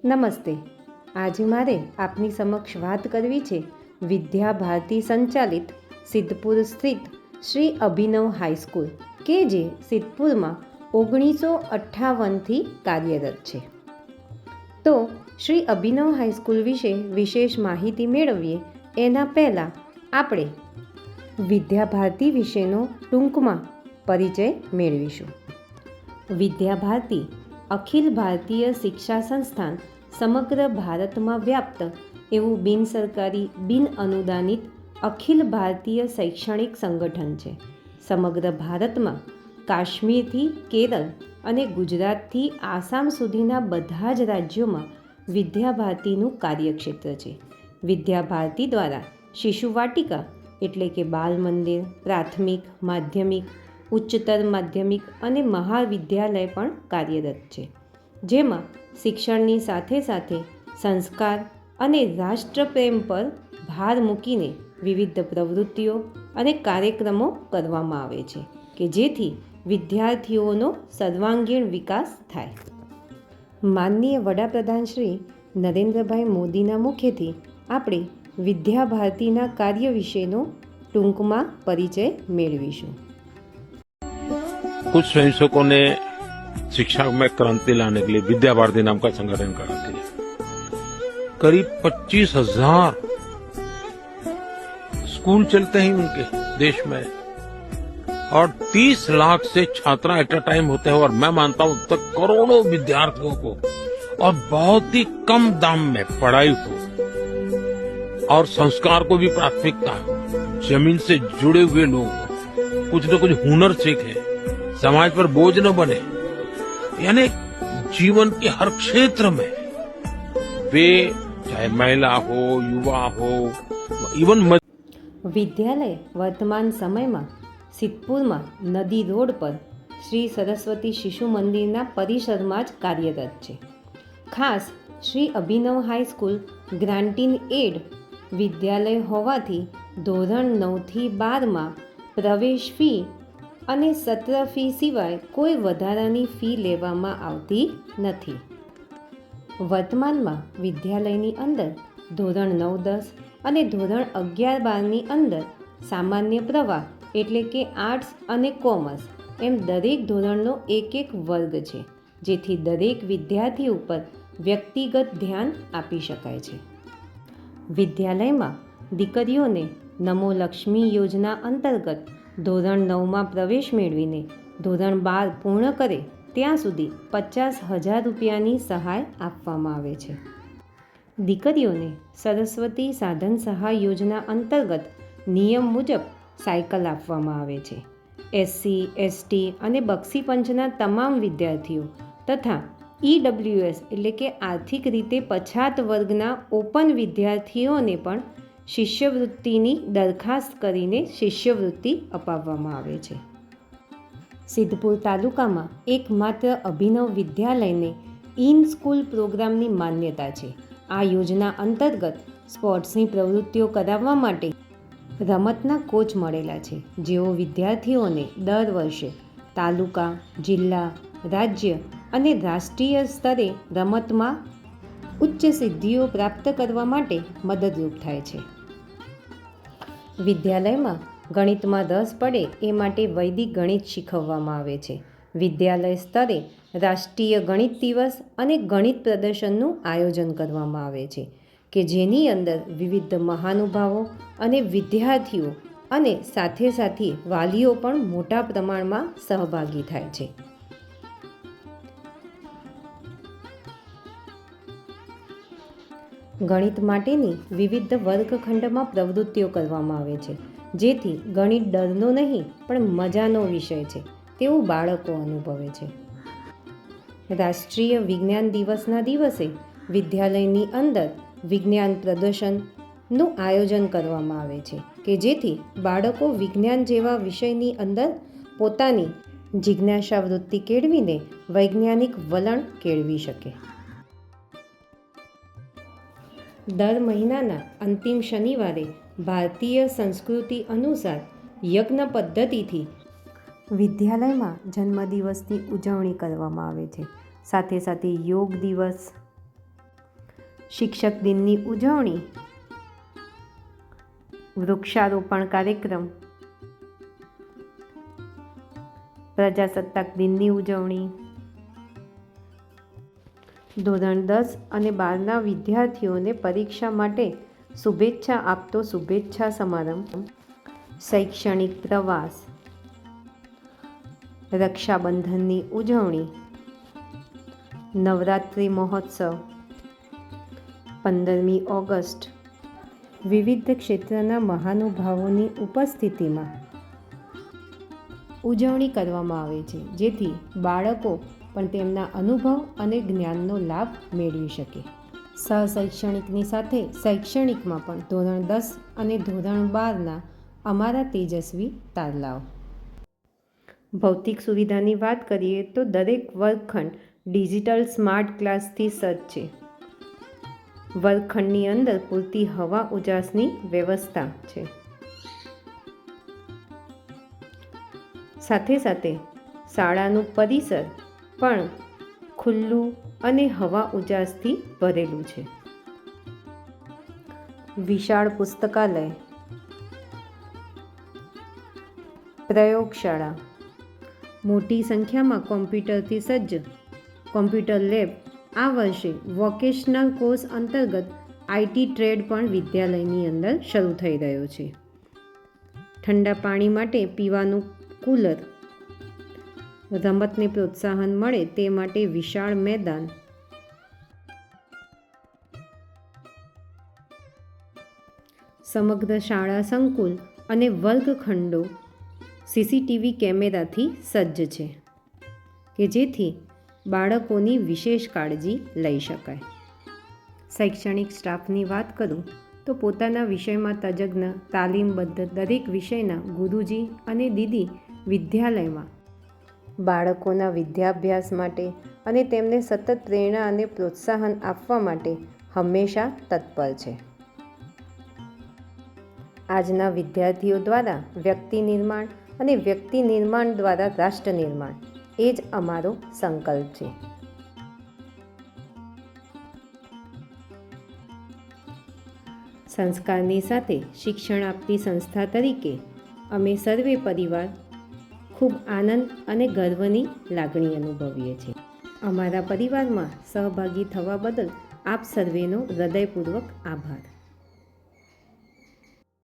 નમસ્તે. આજે મારે આપની સમક્ષ વાત કરવી છે વિદ્યા ભારતી સંચાલિત સિદ્ધપુર સ્થિત શ્રી અભિનવ હાઈસ્કૂલ કે જે સિદ્ધપુરમાં 1958થી કાર્યરત છે. તો શ્રી અભિનવ હાઈસ્કૂલ વિશે વિશેષ માહિતી મેળવીએ એના પહેલાં આપણે વિદ્યા ભારતી વિશેનો ટૂંકમાં પરિચય મેળવીશું. વિદ્યા ભારતી અખિલ ભારતીય શિક્ષા સંસ્થાન સમગ્ર ભારતમાં વ્યાપ્ત એવું બિનસરકારી બિન અનુદાનિત અખિલ ભારતીય શૈક્ષણિક સંગઠન છે. સમગ્ર ભારતમાં કાશ્મીરથી કેરળ અને ગુજરાતથી આસામ સુધીના બધા જ રાજ્યોમાં વિદ્યા ભારતીનું કાર્યક્ષેત્ર છે. વિદ્યા ભારતી દ્વારા શિશુ વાટિકા એટલે કે બાલ મંદિર, પ્રાથમિક, માધ્યમિક, ઉચ્ચતર માધ્યમિક અને મહાવિદ્યાલય પણ કાર્યરત છે, જેમાં શિક્ષણની સાથે સાથે સંસ્કાર અને રાષ્ટ્રપ્રેમ પર ભાર મૂકીને વિવિધ પ્રવૃત્તિઓ અને કાર્યક્રમો કરવામાં આવે છે કે જેથી વિદ્યાર્થીઓનો સર્વાંગીણ વિકાસ થાય. માનનીય વડાપ્રધાન શ્રી નરેન્દ્રભાઈ મોદીના મુખેથી આપણે વિદ્યા ભારતીના કાર્ય વિશેનો ટૂંકમાં પરિચય મેળવીશું. कुछ स्वयंसेवकों ने शिक्षा में क्रांति लाने के लिए विद्या भारती नाम का संगठन करा दिया. करीब 25,000 स्कूल चलते हैं उनके देश में और 30 लाख से छात्र एट अ टाइम होते हैं और मैं मानता हूं तक करोड़ों विद्यार्थियों को और बहुत ही कम दाम में पढ़ाई हो और संस्कार को भी प्राथमिकता हो. जमीन से जुड़े हुए लोग कुछ न कुछ हुनर सीखे, समाज पर बोझ न बने, यानी जीवन के हर क्षेत्र में वे चाहे महिला हो, युवा हो, इवन વિદ્યાલય વર્તમાન સમયમાં સિદ્ધપુરમાં નદી રોડ પર શ્રી સરસ્વતી શિશુ મંદિરના પરિસરમાં જ કાર્યરત છે. ખાસ શ્રી અભિનવ હાઈસ્કૂલ ગ્રાન્ટીન એડ વિદ્યાલય હોવાથી ધોરણ 9થી 12માં પ્રવેશ ફી અને સત્ર ફી સિવાય કોઈ વધારાની ફી લેવામાં આવતી નથી. વર્તમાનમાં વિદ્યાલયની અંદર ધોરણ 9-10 અને ધોરણ 11-12ની અંદર સામાન્ય પ્રવાહ એટલે કે આર્ટ્સ અને કોમર્સ એમ દરેક ધોરણનો એક વર્ગ છે, જેથી દરેક વિદ્યાર્થી ઉપર વ્યક્તિગત ધ્યાન આપી શકાય છે. વિદ્યાલયમાં દીકરીઓને નમો લક્ષ્મી યોજના અંતર્ગત ધોરણ 9માં પ્રવેશ મેળવીને ધોરણ 12 પૂર્ણ કરે ત્યાં સુધી 50,000 રૂપિયાની સહાય આપવામાં આવે છે. દીકરીઓને સરસ્વતી સાધન સહાય યોજના અંતર્ગત નિયમ મુજબ સાયકલ આપવામાં આવે છે. SC, ST અને બક્ષી પંચના તમામ વિદ્યાર્થીઓ તથા EWS એટલે કે આર્થિક રીતે પછાત વર્ગના ઓપન વિદ્યાર્થીઓને પણ શિષ્યવૃત્તિની દરખાસ્ત કરીને શિષ્યવૃત્તિ અપાવવામાં આવે છે. સિદ્ધપુર તાલુકામાં એકમાત્ર અભિનવ વિદ્યાલયને ઇન સ્કૂલ પ્રોગ્રામની માન્યતા છે. આ યોજના અંતર્ગત સ્પોર્ટ્સની પ્રવૃત્તિઓ કરાવવા માટે રમતના કોચ મળેલા છે, જેઓ વિદ્યાર્થીઓને દર વર્ષે તાલુકા, જિલ્લા, રાજ્ય અને રાષ્ટ્રીય સ્તરે રમતમાં ઉચ્ચ સિદ્ધિઓ પ્રાપ્ત કરવા માટે મદદરૂપ થાય છે. વિદ્યાલયમાં ગણિતમાં રસ પડે એ માટે વૈદિક ગણિત શીખવવામાં આવે છે. વિદ્યાલય સ્તરે રાષ્ટ્રીય ગણિત દિવસ અને ગણિત પ્રદર્શનનું આયોજન કરવામાં આવે છે કે જેની અંદર વિવિધ મહાનુભાવો અને વિદ્યાર્થીઓ અને સાથે સાથે વાલીઓ પણ મોટા પ્રમાણમાં સહભાગી થાય છે. ગણિત માટેની વિવિધ વર્ગખંડમાં પ્રવૃત્તિઓ કરવામાં આવે છે, જેથી ગણિત ડરનો નહીં પણ મજાનો વિષય છે તેવું બાળકો અનુભવે છે. રાષ્ટ્રીય વિજ્ઞાન દિવસના દિવસે વિદ્યાલયની અંદર વિજ્ઞાન પ્રદર્શનનું આયોજન કરવામાં આવે છે કે જેથી બાળકો વિજ્ઞાન જેવા વિષયની અંદર પોતાની જિજ્ઞાસા વૃત્તિ કેળવીને વૈજ્ઞાનિક વલણ કેળવી શકે. દર મહિનાના અંતિમ શનિવારે ભારતીય સંસ્કૃતિ અનુસાર યજ્ઞ પદ્ધતિથી વિદ્યાલયમાં જન્મદિવસની ઉજવણી કરવામાં આવે છે. સાથે સાથે યોગ દિવસ, શિક્ષક દિનની ઉજવણી, વૃક્ષારોપણ કાર્યક્રમ, પ્રજાસત્તાક દિનની ઉજવણી, ધોરણ 10 અને 12ના વિદ્યાર્થીઓને પરીક્ષા માટે શુભેચ્છા આપતો શુભેચ્છા સમારંભ, શૈક્ષણિક પ્રવાસ, રક્ષાબંધનની ઉજવણી, નવરાત્રિ મહોત્સવ, 15મી ઓગસ્ટ, વિવિધ ક્ષેત્રના મહાનુભાવોની ઉપસ્થિતિમાં ઉજવણી કરવામાં આવે છે, જેથી બાળકો પણ તેમના અનુભવ અને જ્ઞાનનો લાભ મેળવી શકે. સહશૈક્ષણિકની સાથે શૈક્ષણિકમાં પણ ધોરણ 10 અને ધોરણ 12ના અમારા તેજસ્વી તારલાઓ. ભૌતિક સુવિધાની વાત કરીએ તો દરેક વર્ગખંડ ડિજિટલ સ્માર્ટ ક્લાસથી સજ્જ છે. વર્ગખંડની અંદર પૂરતી હવા ઉજાસની વ્યવસ્થા છે. સાથે સાથે શાળાનું પરિસર પણ ખુલ્લું અને હવા ઉજાસથી ભરેલું છે. વિશાળ પુસ્તકાલય, પ્રયોગશાળા, મોટી સંખ્યામાં કોમ્પ્યુટરથી સજ્જ કોમ્પ્યુટર લેબ. આ વર્ષે વોકેશનલ કોર્સ અંતર્ગત આઈટી ટ્રેડ પણ વિદ્યાલયની અંદર શરૂ થઈ રહ્યો છે. ઠંડા પાણી માટે પીવાનું કુલર, રમતને પ્રોત્સાહન મળે તે માટે વિશાળ મેદાન, સમગ્ર શાળા સંકુલ અને વર્ગખંડો સીસીટીવી કેમેરાથી સજ્જ છે કે જેથી બાળકોની વિશેષ કાળજી લઈ શકાય. શૈક્ષણિક સ્ટાફની વાત કરું તો પોતાના વિષયમાં તજજ્ઞ તાલીમબદ્ધ દરેક વિષયના ગુરુજી અને દીદી વિદ્યાલયમાં બાળકોના વિદ્યાભ્યાસ માટે અને તેમને સતત પ્રેરણા અને પ્રોત્સાહન આપવા માટે હંમેશા તત્પર છે. આજના વિદ્યાર્થીઓ દ્વારા વ્યક્તિ નિર્માણ અને વ્યક્તિ નિર્માણ દ્વારા રાષ્ટ્ર નિર્માણ એ જ અમારો સંકલ્પ છે. સંસ્કારની સાથે શિક્ષણ આપતી સંસ્થા તરીકે અમે સર્વે પરિવાર ખૂબ આનંદ અને ગર્વની લાગણી અનુભવીએ છીએ. અમારા પરિવારમાં સહભાગી થવા બદલ આપ સર્વેનો હૃદયપૂર્વક આભાર.